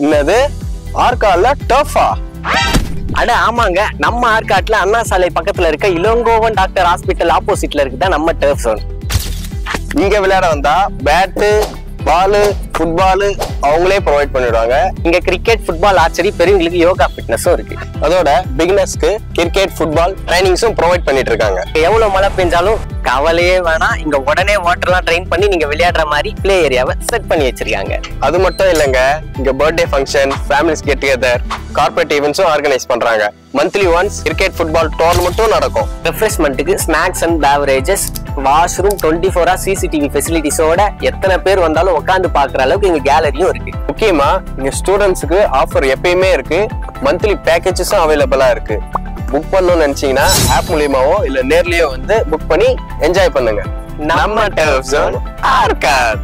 என்னது ஆர்காட்ல டர்ஃபா? அட ஆமாங்க, நம்ம ஆர்காட்ல அண்ணா சாலை பக்கத்துல இருக்க இளங்கோவன் டாக்டர் ஹாஸ்பிட்டல் ஆப்போசிட்ல இருக்குதான் நம்ம டர்ஃப் ஜோன். இங்க விளையாட வந்தா பேட்டு, பாலு, ஃபுட்பாலு அவங்களே ப்ரொவைட் பண்ணிடுவாங்க. இங்க கிரிக்கெட், ஃபுட்பால், ஆர்ச்சரி, பெரியவங்களுக்கு யோகா ஃபிட்னஸும் இருக்கு. அதோட பிகினர்ஸ்க்கு கிரிக்கெட், ஃபுட்பால் ட்ரைனிங்ஸும் ப்ரொவைட் பண்ணிட்டு இருக்காங்க. எவ்வளவு மழை பெஞ்சாலும் கவலையே வேணாம், இங்க உடனே வாட்டர்லாம் ட்ரெயின் பண்ணி நீங்க விளையாடுற மாதிரி பிளே ஏரியாவை செட் பண்ணி வச்சிருக்காங்க. அது மட்டும் இல்லைங்க, இங்க birthday function, families get together, corporate ஈவெண்ட்ஸும் ஆர்கனைஸ் பண்றாங்க. மந்த்லி ஒன்ஸ் கிரிக்கெட், ஃபுட்பால் டோர்னமெண்ட்டும் நடக்கும். ரெஃப்ரெஷ்மெண்ட்டுக்கு snacks and beverages, washroom, 24 hours CCTV ஃபெசிலிட்டிஸோட எத்தனை பேர் வந்தாலும் உட்காந்து பாக்குற அளவுக்கு இங்க கேலரியும் இருக்கு. முக்கியமா இங்க ஸ்டூடெண்ட்ஸுக்கு ஆஃபர் எப்பயுமே இருக்கு. மந்த்லி பேக்கேஜஸும் அவைலபிளா இருக்கு. புக் பண்ணணும்னு நினைச்சீங்கன்னா ஆப் மூலியமாவோ இல்ல நேர்லயோ வந்து புக் பண்ணி என்ஜாய் பண்ணுங்க. நம்ம டர்ஃப் ஜோன் ஆர்காட்.